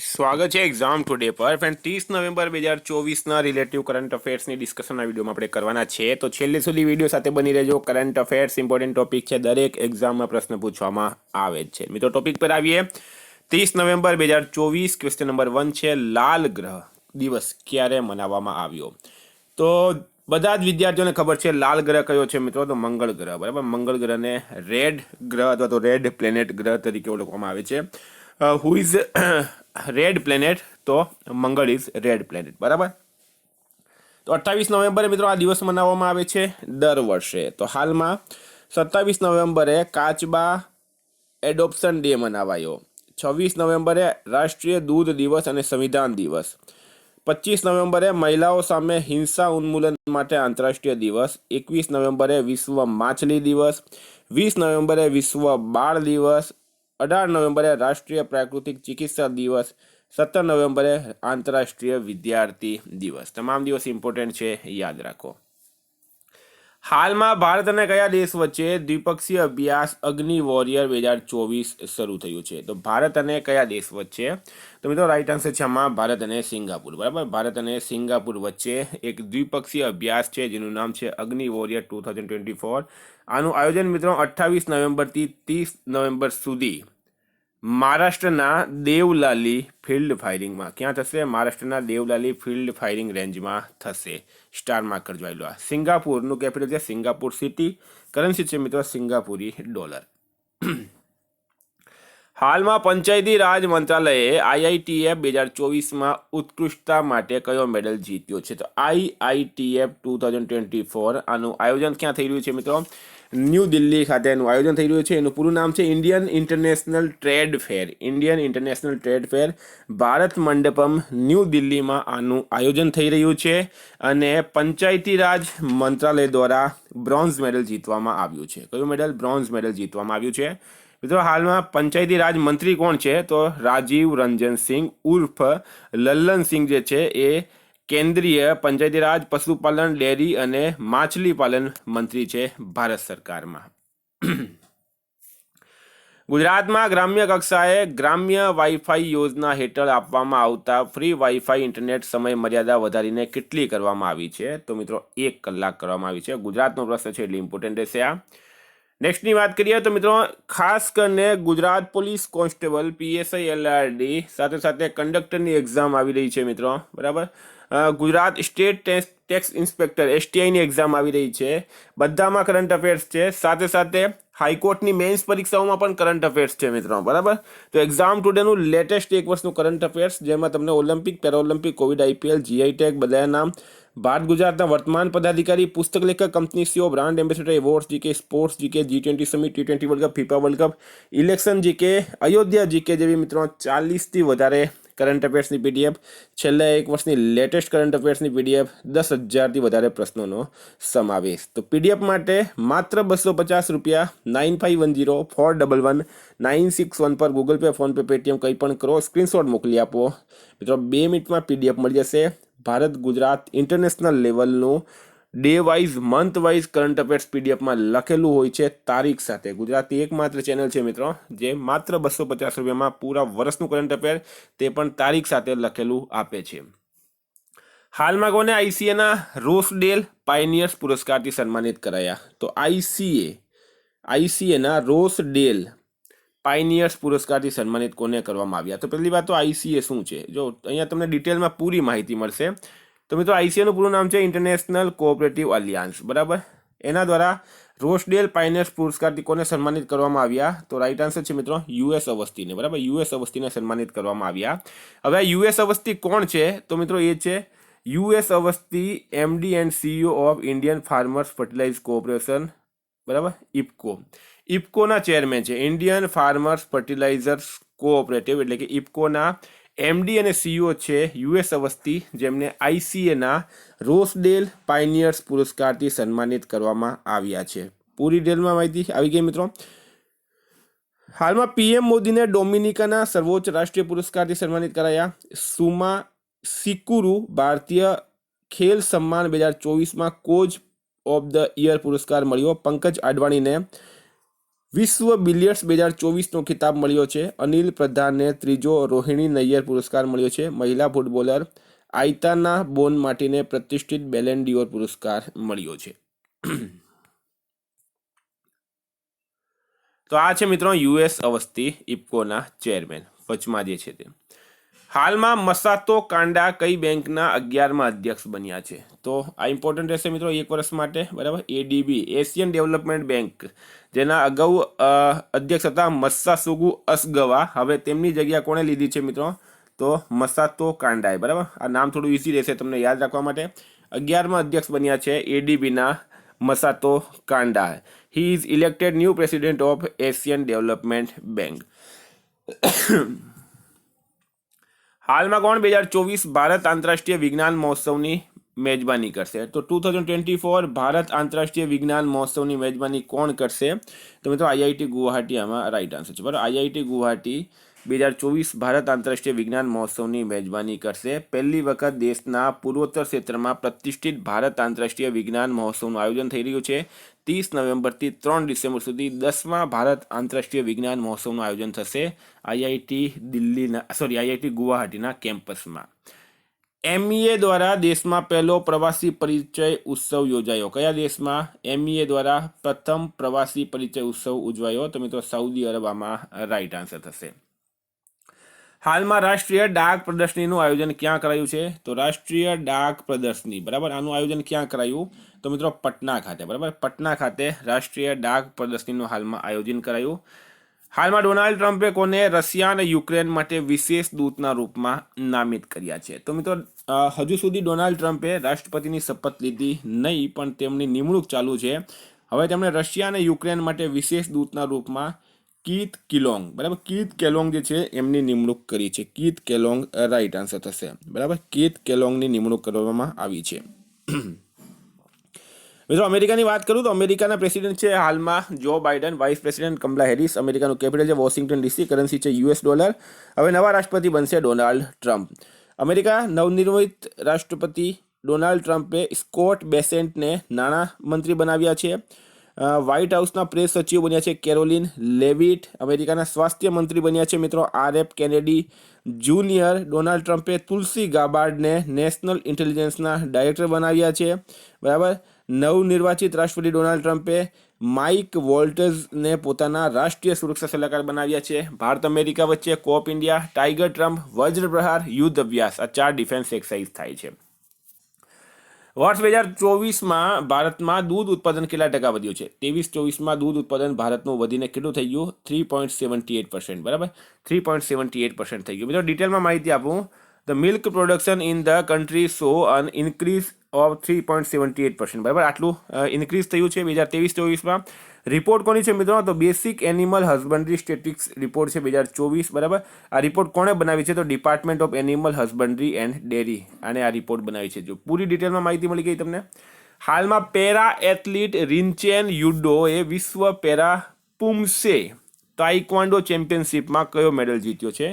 સ્વાગત છે exam today પર ફ્રેન્ડ 30 નવેમ્બર 2024ના રિલેટિવ કરંટ અફેર્સની ડિસ્કશનના વિડીયોમાં આપણે કરવાના છે. તો છેલ્લે સુધી વિડીયો સાથે બની રહેજો. કરંટ અફેર્સ ઇમ્પોર્ટન્ટ ટોપિક છે, દરેક એક્ઝામમાં પ્રશ્ન પૂછવામાં આવે જ છે. મિત્રો ટોપિક પર આવીએ. 30 નવેમ્બર 2024 ક્વેશ્ચન નંબર 1 છે, લાલ ગ્રહ દિવસ ક્યારે મનાવવામાં આવ્યો? તો બધા જ વિદ્યાર્થીઓને ખબર છે લાલ ગ્રહ કયો છે મિત્રો, તો મંગળ ગ્રહ. બરાબર, મંગળ ગ્રહને રેડ ગ્રહ અથવા તો રેડ પ્લેનેટ ગ્રહ તરીકે ઓળખવામાં આવે છે. Who is red planet? તો મંગળ ઇઝ રેડ પ્લેનેટ. બરાબર. તો 28 નવેમ્બરે મિત્રો આ દિવસ મનાવવામાં આવે છે દર વર્ષે. તો હાલમાં 27 નવેમ્બરે કાચબા એડોપ્શન ડે મનાવાયો. 26 નવેમ્બરે રાષ્ટ્રીય દૂધ દિવસ અને સંવિધાન દિવસ. 25 નવેમ્બરે મહિલાઓ સામે હિંસા ઉન્મૂલન માટે આંતરરાષ્ટ્રીય દિવસ. 21 નવેમ્બરે વિશ્વ માછલી દિવસ. 20 નવેમ્બરે વિશ્વ બાળ દિવસ. 18 નવેમ્બરે રાષ્ટ્રીય પ્રાકૃતિક ચિકિત્સા દિવસ. 17 નવેમ્બરે આંતરરાષ્ટ્રીય વિદ્યાર્થી દિવસ. તમામ દિવસ ઇમ્પોર્ટન્ટ છે, યાદ રાખો. હાલમાં ભારત અને કયા દેશ વચ્ચે દ્વિપક્ષીય અભ્યાસ અગ્નિ વોરિયર 2024 શરૂ થયું છે? તો ભારત અને કયા દેશ વચ્ચે? તો મિત્રો રાઈટ આન્સર છે આમાં ભારત અને સિંગાપુર. બરાબર, ભારત અને સિંગાપુર વચ્ચે એક દ્વિપક્ષીય અભ્યાસ છે જેનું નામ છે અગ્નિ વોરિયર 2024. આનું આયોજન મિત્રો 28 નવેમ્બરથી 30 નવેમ્બર સુધી મહારાષ્ટ્રના દેવલાલી ફિલ્ડ ફાયરિંગમાં. ક્યાં થશે? મહારાષ્ટ્રના દેવલાલી ફિલ્ડ ફાયરિંગ રેન્જમાં થશે. સ્ટાર માર્ક કરજો આવેલો. સિંગાપુરનું કેપિટલ છે સિંગાપુર સિટી. કરન્સી છે મિત્રો સિંગાપુરી ડોલર. હાલમાં પંચાયતી રાજ મંત્રાલયે IITF 2024માં ઉત્કૃષ્ટતા માટે કયો મેડલ જીત્યો છે? તો IITF 2024 આનું આયોજન ક્યાં થઈ રહ્યું છે મિત્રો? ન્યૂ દિલ્હી ખાતે એનું આયોજન થઈ રહ્યું છે. એનું પૂરું નામ છે Indian international trade fair. Indian international trade fair Bharat મંડપમ ન્યૂ દિલ્હીમાં આનું આયોજન થઈ રહ્યું છે. અને પંચાયતી રાજ મંત્રાલય દ્વારા બ્રોન્ઝ મેડલ જીતવામાં આવ્યું છે. કયું મેડલ? બ્રોન્ઝ મેડલ જીતવામાં આવ્યું છે. મિત્રો હાલમાં પંચાયતી રાજ મંત્રી કોણ છે? તો રાજીવ રંજન સિંહ ઉર્ફ લલ્લનસિંહ જે છે એ કેન્દ્રીય પંચાયતી રાજ, પશુપાલન, ડેરી અને માછલી પાલન મંત્રી છે ભારત સરકારમાં. ગુજરાતમાં ગ્રામ્ય કક્ષાએ ગ્રામ્ય વાઈફાઈ યોજના હેઠળ આપવામાં આવતા ફ્રી વાઈફાઈ ઇન્ટરનેટ સમય મર્યાદા વધારીને કેટલી કરવામાં આવી છે? તો મિત્રો 1 કલાક કરવામાં આવી છે. ગુજરાતનો પ્રશ્ન છે એટલે ઇમ્પોર્ટન્ટ રહેશે આ. નેક્સ્ટની વાત કરીએ તો મિત્રો ખાસ કરીને Gujarat police constable PSI LRD સાથે સાથે કંડક્ટરની એક્ઝામ આવી રહી છે મિત્રો. બરાબર, ગુજરાત સ્ટેટ ટેક્સ ઇન્સ્પેક્ટર STIની એક્ઝામ આવી રહી છે. બધામાં કરંટ અફેર્સ છે. સાથે સાથે હાઈકોર્ટની મેન્સ પરીક્ષાઓમાં પણ કરંટ અફેર્સ છે મિત્રો. બરાબર, તો એક્ઝામ ટુડેનું લેટેસ્ટ 1 વર્ષનું કરંટ અફેર્સ જેમાં તમને Olympic, Paralympic, Covid, IPL, GI tag બધાના નામ, ભારત ગુજરાતના વર્તમાન પદાધિકારી, પુસ્તક લેખક, company CEO, brand ambassador, awards GK, sports GK, G20 summit, T20 world cup, FIFA world cup, election GK, Ayodhya GK જેવી મિત્રો 40થી વધારે કરંટ અફેર્સની PDF, છેલ્લા 1 વર્ષની લેટેસ્ટ કરંટ અફેર્સની PDF, 10,000થી વધારે પ્રશ્નોનો સમાવેશ. તો PDF માટે માત્ર 250 રૂપિયા 9510411961 પર Google pay, phone pay, Paytm કંઈ પણ કરો, સ્ક્રીનશોટ મોકલી આપો મિત્રો. 2 મિનિટમાં PDF મળી જશે. ભારત ગુજરાત ઇન્ટરનેશનલ લેવલનું day wise, month wise current affairs PDFમાં લખેલું હોય છે તારીખ સાથે. ગુજરાતની એકમાત્ર ચેનલ છે મિત્રો જે માત્ર 250 રૂપિયામાં પૂરા વર્ષનું કરંટ અફેર તે પણ તારીખ સાથે લખેલું આપે છે. હાલમાં કોને ICAના રોસડેલ પાયનિયર્સ પુરસ્કારથી સન્માનિત કરાયા? તો ICAના રોસડેલ પાયનિયર્સ પુરસ્કારથી સન્માનિત કોને કરવામાં આવ્યા? તો પહેલી વાત તો ICA શું છે, જો અહીંયા તમને ડિટેલમાં પૂરી માહિતી મળશે. તો મિત્રો ICAનું પૂરું નામ છે ઇન્ટરનેશનલ કોઓપરેટિવ અલિયાન્સ. બરાબર, એના દ્વારા રોસડેલ પાયનિયર્સ પુરસ્કારથી કોને સન્માનિત કરવામાં આવ્યા? તો રાઈટ આન્સર છે મિત્રો US અવસ્થીને. બરાબર, US અવસ્થીને સન્માનિત કરવામાં આવ્યા. હવે US અવસ્થી કોણ છે? તો મિત્રો એ છે US Awasthi MD and CEO of Indian farmers fertilise corporation. બરાબર, ઇફકોના ચેરમેન છે. ઇન્ડિયન ફાર્મર્સ ફર્ટિલાઇઝર્સ કોઓપરેટિવ એટલે કે ઇફકોના MD અને CEO છે US અવસ્થી, જેમને ICAના રોસડેલ પાયનિયર્સ પુરસ્કારથી સન્માનિત કરવામાં આવ્યા છે. પૂરી ડિટેલમાં માહિતી આવી ગઈ મિત્રો. હાલમાં PM મોદીને ડોમિનિકાના સર્વોચ્ચ રાષ્ટ્રીય પુરસ્કારથી સન્માનિત કરાયા. સુમા સિકુરુ ભારતીય ખેલ સન્માન 2024માં કોચ ઓફ ધ યર પુરસ્કાર મળ્યો. પંકજ અડવાણીને વિશ્વ બિલિયર્ડ્સ 2024નો ખિતાબ મળ્યો છે. અનિલ પ્રધાનને ત્રીજો રોહિણી નૈયર પુરસ્કાર મળ્યો છે. મહિલા ફૂટબોલર આઇતાના બોન માર્ટીને પ્રતિષ્ઠિત બેલેન ડિયોર પુરસ્કાર મળ્યો છે. તો આ છે મિત્રો યુએસ અવસ્થી ઇફકોના ચેરમેન વચમાં જે છે તે. હાલમાં મસાતો કાંડા કઈ બેંકના 11મા અધ્યક્ષ બન્યા છે? તો આ ઇમ્પોર્ટન્ટ રહેશે મિત્રો 1 વર્ષ માટે, બરાબર. એડીબી એશિયન ડેવલપમેન્ટ બેંક, જેના અગાઉ અધ્યક્ષ હતા મસ્સાસુગુ અસગવા, હવે તેમની જગ્યા કોણે લીધી છે મિત્રો? તો મસાતો કાંડાએ, બરાબર. આ નામ થોડું ઇઝી રહેશે તમને યાદ રાખવા માટે. 11મા અધ્યક્ષ બન્યા છે એડીબીના મસાતો કાંડા. He is elected new president of Asian development bank. હાલમાં કોણ 2024 ભારત આંતરરાષ્ટ્રીય વિજ્ઞાન મહોત્સવની મેજબાની કરશે? તો 2024 ભારત આંતરરાષ્ટ્રીય વિજ્ઞાન મહોત્સવની મેજબાની કોણ કરશે? તો મિત્રો આઈઆઈટી ગુવાહાટી આમાં રાઈટ આન્સર છે, બરાબર. આઈઆઈટી ગુવાહાટી 2024 ભારત આંતરરાષ્ટ્રીય વિજ્ઞાન મહોત્સવની મેજબાની કરશે. પહેલી વખત દેશના પૂર્વોત્તર ક્ષેત્રમાં પ્રતિષ્ઠિત ભારત આંતરરાષ્ટ્રીય વિજ્ઞાન મહોત્સવનું આયોજન થઈ રહ્યું છે. 30 નવેમ્બરથી 3 ડિસેમ્બર સુધી 10મા ભારત આંતરરાષ્ટ્રીય વિજ્ઞાન મહોત્સવનું આયોજન થશે આઈઆઈટી ગુવાહાટીના કેમ્પસમાં. એમઈએ દ્વારા દેશમાં પહેલો પ્રવાસી પરિચય ઉત્સવ યોજાયો. કયા દેશમાં એમઈએ દ્વારા પ્રથમ પ્રવાસી પરિચય ઉત્સવ ઉજવાયો? તો મિત્રો સાઉદી અરબ આમાં રાઈટ આન્સર થશે. હાલમાં રાષ્ટ્રીય ડાક પ્રદર્શનીનું આયોજન ક્યાં કરાયું છે? તો રાષ્ટ્રીય ડાક પ્રદર્શની, બરાબર, આનું આયોજન ક્યાં કરાયું? તો મિત્રો પટના ખાતે, બરાબર. પટના ખાતે રાષ્ટ્રીય ડાક પ્રદર્શનીનું હાલમાં આયોજન કરાયું. હાલમાં ડોનાલ્ડ ટ્રમ્પે કોને રશિયા અને યુક્રેન માટે વિશેષ દૂતના રૂપમાં નામિત કર્યા છે? તો મિત્રો હજુ સુધી ડોનાલ્ડ ટ્રમ્પે રાષ્ટ્રપતિની શપથ લીધી નહીં, પણ તેમની નિમણૂક ચાલુ છે. હવે તેમણે રશિયા અને યુક્રેન માટે વિશેષ દૂતના રૂપમાં કીથ કેલોંગ, બરાબર, કીથ કેલોંગ જે છે એમની નિમણૂક કરી છે. કીથ કેલોંગ રાઈટ આન્સર થશે, બરાબર. કીથ કેલોંગની નિમણૂક કરવામાં આવી છે. મિત્રો અમેરિકાની વાત કરું તો અમેરિકાના પ્રેસિડેન્ટ છે હાલમાં જો Biden, vice president Kamala Harris, અમેરિકાનું capital છે વોશિંગ્ટન ડીસી, કરન્સી છે યુએસ ડોલર. હવે નવા રાષ્ટ્રપતિ બનશે ડોનાલ્ડ ટ્રમ્પ. અમેરિકા નવનિર્મિત રાષ્ટ્રપતિ ડોનાલ્ડ ટ્રમ્પે સ્કોટ બેસેન્ટને નાણાં મંત્રી બનાવ્યા છે. વ્હાઇટ હાઉસના પ્રેસ સચિવ બન્યા છે કેરોલિન લેવિટ. અમેરિકાના સ્વાસ્થ્ય મંત્રી બન્યા છે મિત્રો RF કેનેડી જુનિયર. ડોનાલ્ડ ટ્રમ્પે તુલસી ગાબાર્ડને નેશનલ ઇન્ટેલિજન્સના ડાયરેક્ટર બનાવ્યા છે, બરાબર. નવનિર્વાચિત રાષ્ટ્રપતિ ડોનાલ્ડ ટ્રમ્પે માઇક વોલ્ટર્સને પોતાના રાષ્ટ્રીય સુરક્ષા સલાહકાર બનાવ્યા છે. ભારત અમેરિકા વચ્ચે કોપ ઇન્ડિયા, ટાઈગર ટ્રમ્પ, વજ્ર પ્રહાર, યુદ્ધ અભ્યાસ, આ 4 ડિફેન્સ એક્સરસાઇઝ થાય છે. વર્ષ 2024માં ભારતમાં દૂધ ઉત્પાદન કેટલા ટકા વધ્યું છે? 23-24માં દૂધ ઉત્પાદન ભારતનું વધીને કેટલું થઈ ગયું? 3.78%, બરાબર. 3.78% થઈ ગયું. મિત્રો ડિટેલમાં માહિતી આપું. The milk production in the country show an increase of 3.78%, બરાબર. આટલું ઇન્ક્રીઝ થયું છે 2023-24માં. રિપોર્ટ કોની છે મિત્રો? તો basic animal husbandry statistics report છે 2024, બરાબર. આ રિપોર્ટ કોણે બનાવી છે? તો department of animal husbandry and dairy આને આ રિપોર્ટ બનાવી છે. જો પૂરી ડિટેલમાં માહિતી મળી ગઈ તમને. હાલમાં પેરા એથ્લીટ રિન્ચેન યુડો એ વિશ્વ પેરા પુમસે તાઇક્વાન્ડો ચેમ્પિયનશિપમાં કયો મેડલ જીત્યો છે?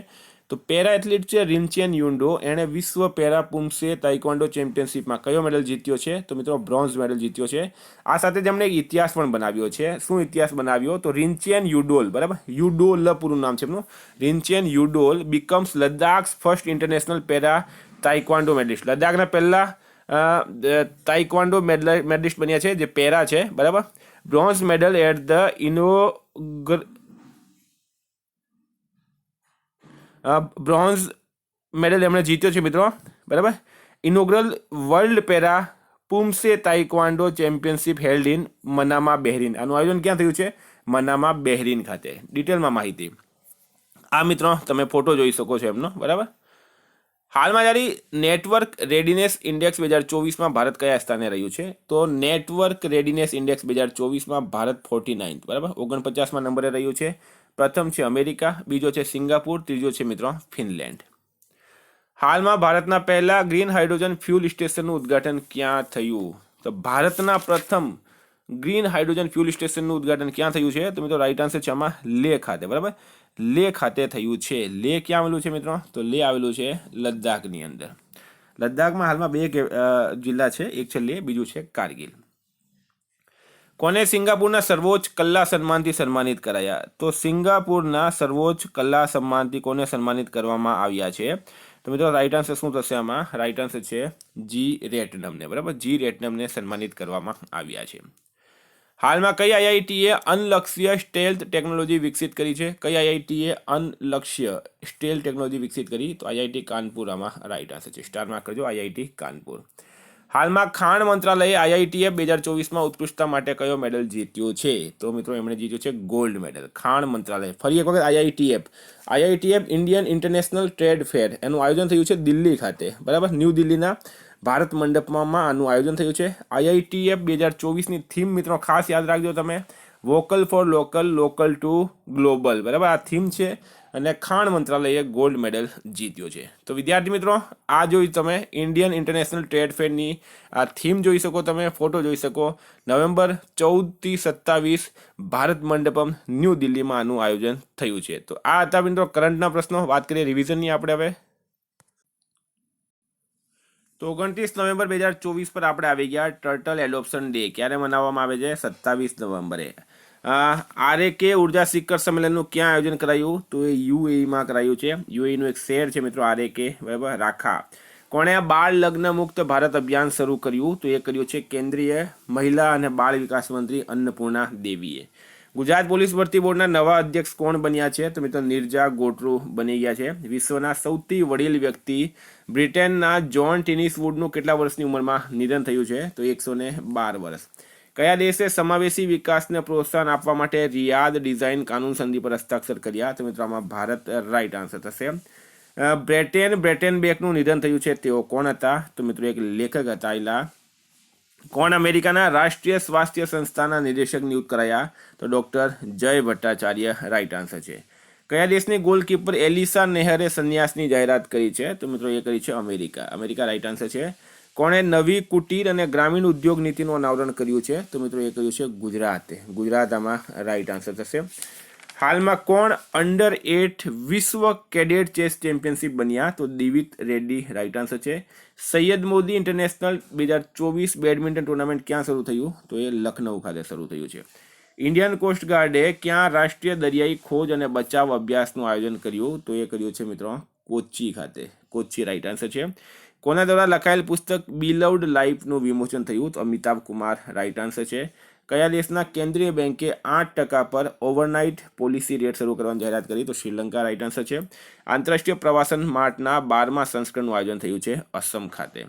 તો પેરા એથ્લીટ છે રિન્ચેન યુન્ડો, એણે વિશ્વ પેરા પુમસે તાઇક્વાન્ડો ચેમ્પિયનશિપમાં કયો મેડલ જીત્યો છે? તો મિત્રો બ્રોન્ઝ મેડલ જીત્યો છે. આ સાથે તેમણે એક ઇતિહાસ પણ બનાવ્યો છે. શું ઇતિહાસ બનાવ્યો? તો રિન્ચેન યુડોલ, બરાબર, યુડોલ પૂરું નામ છે એમનું. Rinchen Yudol becomes Ladakh's first international para taekwondo medallist. લદ્દાખના પહેલા તાઇક્વાન્ડો મેડલિસ્ટ બન્યા છે જે પેરા છે, બરાબર. Bronze medal at the bronze medal એમણે જીત્યો છે મિત્રો, બરાબર. Inaugural world para poomsae taekwondo championship held in Manama, Bahrain. આનું આયોજન ક્યાં થયું છે? મનામા, બહેરીન ખાતે. ડિટેલમાં માહિતી આ મિત્રો તમે ફોટો જોઈ શકો છો એમનો, બરાબર. હાલમાં જારી નેટવર્ક રેડીનેસ ઇન્ડેક્સ 2024માં ભારત કયા સ્થાને રહ્યું છે? તો નેટવર્ક રેડીનેસ ઇન્ડેક્સ 2024માં ભારત 49, બરાબર, 49મા નંબરે રહ્યું છે. પ્રથમ છે અમેરિકા, બીજો છે સિંગાપુર, ત્રીજો છે મિત્રો ફિનલેન્ડ. હાલમાં ભારતના પહેલા ગ્રીન હાઇડ્રોજન ફ્યુલ સ્ટેશનનું ઉદ્ઘાટન ક્યાં થયું? તો ભારતના પ્રથમ ગ્રીન હાઇડ્રોજન ફ્યુલ સ્ટેશનનું ઉદ્ઘાટન ક્યાં થયું છે? તો મિત્રો રાઈટ આન્સર છે આમાં લેહ ખાતે, બરાબર. લેહ ખાતે થયું છે. લેહ ક્યાં આવેલું છે મિત્રો? તો લેહ આવેલું છે લદ્દાખની અંદર. લદ્દાખમાં હાલમાં 2 જિલ્લા છે, એક છે લેહ, બીજું છે કારગિલ. કોને સિંગાપુરના સર્વોચ્ચ કલા સન્માનથી સન્માનિત કરાયા? તો સિંગાપુરના સર્વોચ્ચ કલા સન્માનથી કોને સન્માનિત કરવામાં આવ્યા છે? તો મિત્રો રાઈટ આન્સર શું થશે આમાં? રાઈટ આન્સર છે જી રેટનમને. બરાબર, જી રેટનમને સન્માનિત કરવામાં આવ્યા છે. હાલમાં કઈ આઈઆઈટીએ અનલક્ષ્ય સ્ટેલ્થ ટેકનોલોજી વિકસિત કરી છે? કઈ આઈઆઈટીએ અનલક્ષ્ય સ્ટેલ્થ ટેકનોલોજી વિકસિત કરી? તો આઈઆઈટી કાનપુર આમાં રાઈટ આન્સર છે. સ્ટાર માર્ક કરજો, આઈઆઈટી કાનપુર. હાલમાં ખાણ મંત્રાલયે આઈઆઈટીએ 2024માં ઉત્કૃષ્ટતા માટે કયો મેડલ જીત્યો છે? તો મિત્રો એમણે જીત્યો છે ગોલ્ડ મેડલ. ખાણ મંત્રાલય, ફરી એક વખત આઈઆઈટીએફ ઇન્ડિયન ઇન્ટરનેશનલ ટ્રેડ ફેર, એનું આયોજન થયું છે દિલ્હી ખાતે. બરાબર, ન્યૂ દિલ્હીના ભારત મંડપમાં આનું આયોજન થયું છે. આઈઆઈટીએફ 2024ની થીમ મિત્રો ખાસ યાદ રાખજો તમે, vocal for local, local two global. બરાબર, આ થીમ છે અને ખાણ મંત્રાલયે ગોલ્ડ મેડલ જીત્યો છે. તો વિદ્યાર્થી મિત્રો, આ જોઈ તમે ઇન્ડિયન ઇન્ટરનેશનલ ટ્રેડ ફેરની આ થીમ જોઈ શકો, તમે ફોટો જોઈ શકો. નવેમ્બર 14થી 27 ભારત મંડપમ ન્યૂ દિલ્હીમાં આનું આયોજન થયું છે. તો આ હતા મિત્રો કરંટના પ્રશ્નો. વાત કરીએ રિવિઝનની આપણે હવે. તો 29 નવેમ્બર 2024 પર આપણે આવી ગયા ટર્ટલ એડોપ્શન ડે. ક્યારે મનાવવામાં આવે છે? 27 નવેમ્બરે. આરએકે ઉર્જા શિખર સંમેલનનું ક્યાં આયોજન કરાયું? તો એ યુએઈમાં કરાયું છે. યુએઈનું એક શહેર છે મિત્રો આરએકે. બરાબર, રાખા. કોણે બાળ લગ્ન મુક્ત ભારત અભિયાન શરૂ કર્યું? તો એ કર્યું છે કેન્દ્રીય મહિલા અને બાળ વિકાસ મંત્રી અન્નપૂર્ણા દેવીએ. ગુજરાત પોલીસ ભરતી બોર્ડના નવા અધ્યક્ષ કોણ બન્યા છે? તો મિત્રો નિર્જા ગોટરુ બની ગયા છે. વિશ્વના સૌથી વડીલ વ્યક્તિ બ્રિટનના જ્હોન ટીનિસવુડનું કેટલા વર્ષની ઉંમરમાં નિધન થયું છે? તો 112 વર્ષ. કયા દેશે સમાવેશી વિકાસને પ્રોત્સાહન આપવા માટે રિયાદ ડિઝાઇન કાનૂન સંધિ પર હસ્તાક્ષર કર્યા? તો મિત્રો આમાં ભારત રાઈટ આન્સર થશે. બ્રેટેનબેકનું નિધન થયું છે, તેઓ કોણ હતા? તો મિત્રો એક લેખક હતા. એલા કોણ અમેરિકાના રાષ્ટ્રીય સ્વાસ્થ્ય સંસ્થાના નિદેશક નિયુક્ત કરાયા? તો ડોક્ટર જય ભટ્ટાચાર્ય રાઈટ આન્સર છે. કયા દેશની ગોલકીપર એલિસા નેહરે સંન્યાસની જાહેરાત કરી છે? તો મિત્રો એ કરી છે અમેરિકા રાઈટ આન્સર છે. કોણે નવી કુટીર અને ગ્રામીણ ઉદ્યોગ નીતિનું અનાવરણ કર્યું છે? તો મિત્રો એ કર્યું છે ગુજરાત આમાં રાઈટ આન્સર થશે. હાલમાં કોણ અંડર-8 વિશ્વ કેડેટ ચેસ ચેમ્પિયનશિપ બન્યા? તો દિવિત રેડ્ડી રાઈટ આન્સર છે. Syed Modi international 2024 badminton tournament ક્યાં શરૂ થયું? તો એ લખનઉ ખાતે શરૂ થયું છે. ઇન્ડિયન કોસ્ટ ગાર્ડે ક્યાં રાષ્ટ્રીય દરિયાઈ ખોજ અને બચાવ અભ્યાસનું આયોજન કર્યું? તો એ કર્યું છે મિત્રો કોચી ખાતે. કોચી રાઈટ આન્સર છે. કોના દ્વારા લખાયેલ પુસ્તક બિલવ્ડ લાઈફનું વિમોચન થયું? તો અમિતાભ કુમાર રાઈટ આન્સર છે. કયા દેશના કેન્દ્રીય બેંકે 8% પર ઓવરનાઇટ પોલિસી રેટ શરૂ કરવાની જાહેરાત કરી? તો શ્રીલંકા રાઈટ આન્સર છે. આંતરરાષ્ટ્રીય પ્રવાસન માર્ટના 12મા સંસ્કરણનું આયોજન થયું છે અસમ ખાતે.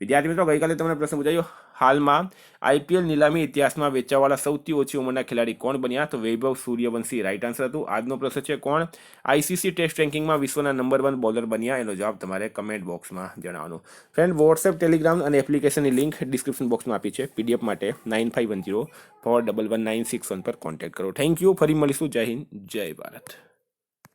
વિદ્યાર્થી મિત્રો, ગઈકાલે તમને પ્રશ્ન પૂછાયો, હાલમાં આઈપીએલ નીલામી ઇતિહાસમાં વેચાવાળા સૌથી ઓછી ઉંમરના ખેલાડી કોણ બન્યા? તો વૈભવ સૂર્યવંશી રાઈટ આન્સર હતું. આજનો પ્રશ્ન છે, કોણ આઈસીસી ટેસ્ટ રેન્કિંગમાં વિશ્વના નંબર 1 બોલર બન્યા? એનો જવાબ તમારે કમેન્ટ બોક્સમાં જણાવવાનો. ફ્રેન્ડ, વોટ્સએપ, ટેલિગ્રામ અને એપ્લિકેશનની લિંક ડિસ્ક્રિપ્શન બોક્સમાં આપી છે. પીડીએફ માટે 9510 411 961 પર કોન્ટેક્ટ કરો. Thank you. ફરી મળીશું. જય હિન્દ, જય ભારત.